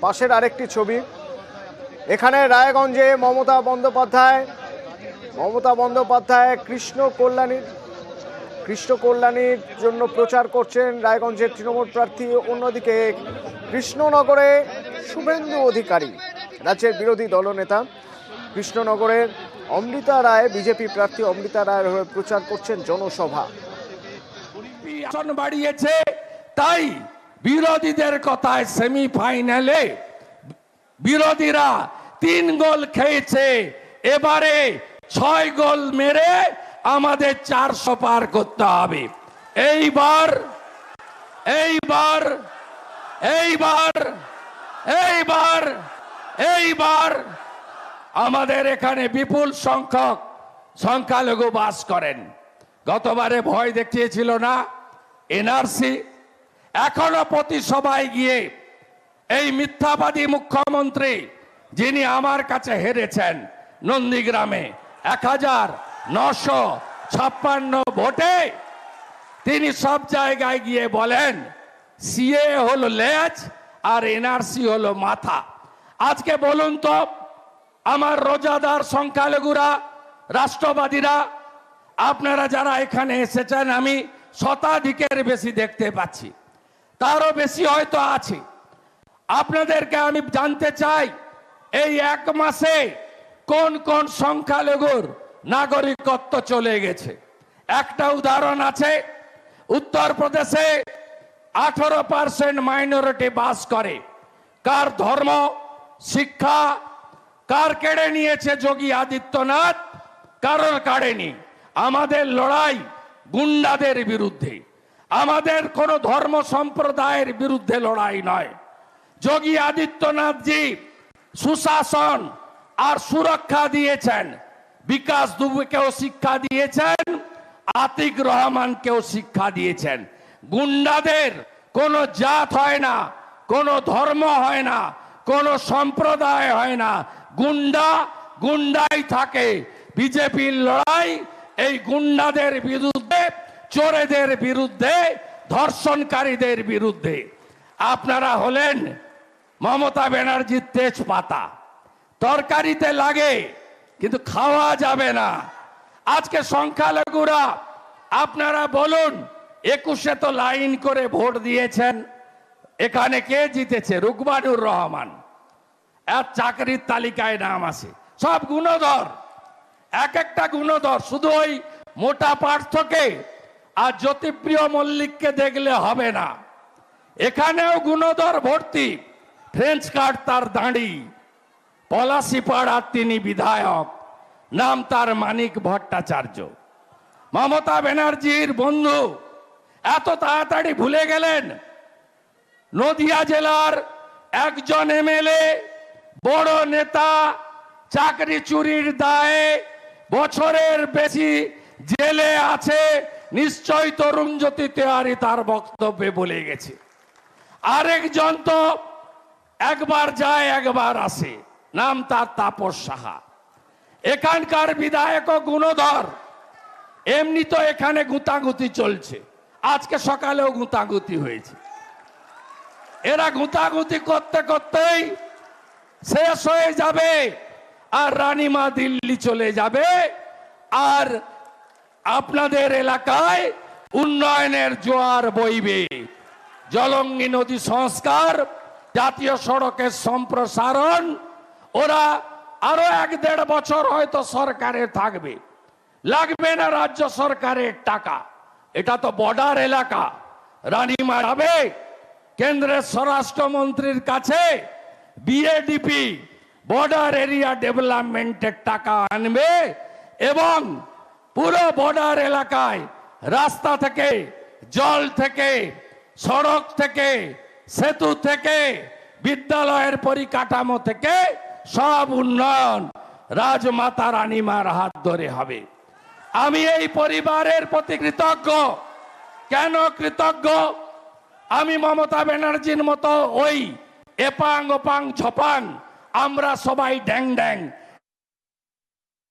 পাশের আরেকটি ছবি, এখানে রায়গঞ্জে মমতা বন্দ্যোপাধ্যায় কৃষ্ণ কল্যাণীর জন্য প্রচার করছেন রায়গঞ্জের তৃণমূল প্রার্থী। অন্যদিকে কৃষ্ণনগরে শুভেন্দু অধিকারী, রাজ্যের বিরোধী দলনেতা, কৃষ্ণনগরের অমৃতা রায়, বিজেপি প্রার্থী অমৃতা রায়ের হয়ে প্রচার করছেন জনসভা। আসন বাড়িয়েছে, তাই বিরোধীদের কথায় সেমিফাইনালে বিরোধীরা 3 গোল খেয়েছে, এবারে 6 গোল মেরে আমাদের 400 পার করতে হবে। এইবার এইবার এইবার এইবার এইবার আমাদের এখানে বিপুল সংখ্যক সংখ্যালঘু বাস করেন। গতবারে ভয় দেখিয়েছিল না এনআরসি, এখনো প্রতি সভায় গিয়ে এই মিথ্যাবাদী মুখ্যমন্ত্রী, যিনি আমার কাছে হেরেছেন নন্দীগ্রামে 1956 ভোটে, তিনি সব জায়গায় গিয়ে বলেন সিএ হলো লেজ আর এনআরসি হলো মাথা। আজকে বলুন তো, আমার রোজাদার সংখ্যালঘুরা, রাষ্ট্রবাদীরা, আপনারা যারা এখানে এসেছেন, আমি শতাধিকের বেশি দেখতে পাচ্ছি, তারও বেশি হয়তো আছে। আপনাদেরকে আমি জানতে চাই, এই 1 মাসে কোন কোন সংখ্যালঘুর নাগরিকত্ব চলে গেছে। একটা উদাহরণ আছে, উত্তরপ্রদেশে 18% মাইনরিটি বাস করে। কার ধর্ম, শিক্ষা, কার কেড়ে নিয়েছে যোগী আদিত্যনাথ? কারোর কাড়েনি। আমাদের লড়াই গুন্ডাদের বিরুদ্ধে, আমাদের কোন ধর্ম সম্প্রদায়ের বিরুদ্ধে লড়াই নয়। যোগী আদিত্যনাথজি সুশাসন আর সুরক্ষা দিয়েছেন, বিকাশ দুবেকেও শিক্ষা দিয়েছেন, আতিক রহমানকেও শিক্ষা দিয়েছেন। গুন্ডাদের কোনো জাত হয় না, কোনো ধর্ম হয় না, কোনো সম্প্রদায় হয় না, গুন্ডা গুন্ডাই থাকে। বিজেপির লড়াই এই গুন্ডাদের বিরুদ্ধে, চোরেদের বিরুদ্ধে, ধর্ষণকারীদের বিরুদ্ধে। আপনারা হলেন মমতা ব্যানার্জির তেজপাতা, তরকারিতে লাগে কিন্তু খাওয়া যাবে না। আজকে সংখ্যালঘুরা, আপনারা বলুন, 21-এ তো লাইন করে ভোট দিয়েছেন, এখানে কে জিতেছে? রুকমানুর রহমান। আর চাকরির তালিকায় নাম আছে, সব গুণধর, এক একটা গুণধর। শুধু ওই মোটা পার্থকে আর জ্যোতিপ্রিয় মল্লিককে দেখলে হবে না, এখানেও গুণধর ভর্তি। ফ্রেঞ্চ কার্ড তার দাঁড়ি, পলাশিপাড়ার তিনি বিধায়ক, নাম তার মানিক ভট্টাচার্য। মমতা ব্যানার্জির বন্ধু এত তাড়াতাড়ি ভুলে গেলেন নদিয়া জেলার একজন এমএলএ, বড় নেতা, চাকরি চুরির দায়ে বছরের বেশি জেলে আছে, নিশ্চয় তরুণজ্যোতি তেওয়ারি তার বক্তব্যে বলে গেছে। আরেকজন তো একবার যায় একবার আসে, নাম তার তাপস সাহা। এখানকার বিধায়ক গুণধর, এমনি তো এখানে গুতাগুতি চলছে, আজকে সকালেও গুতাগুতি হয়েছে। এরা গুতাগুতি করতে করতেই শেষ হয়ে যাবে, আর রানীমা দিল্লি চলে যাবে, আর আপনাদের এলাকায় উন্নয়নের জোয়ার বইবে। জলঙ্গি নদী সংস্কার, জাতীয় সড়কের সম্প্রসারণ, ওরা আরো 1-1.5 বছর হয়তো সরকারে থাকবে, লাগবে না রাজ্য সরকারের টাকা। এটা তো বর্ডার এলাকা, রানীমা যাবে কেন্দ্রের স্বরাষ্ট্রমন্ত্রীর কাছে, বিএডিপি বর্ডার এরিয়া ডেভেলপমেন্টের টাকা আনবে, এবং পুরো বর্ডার এলাকায় রাস্তা থেকে, জল থেকে, সড়ক থেকে, সেতু থেকে, বিদ্যালয়ের পরিকাঠামো থেকে সব উন্নয়ন রাজমাতা রানীমার হাত ধরে হবে। আমি এই পরিবারের প্রতি কৃতজ্ঞ। কেন কৃতজ্ঞ? আমি মমতা ব্যানার্জির মতো ওই এপাং ওপাং ছপাং আমরা সবাই ড্যাং ড্যাং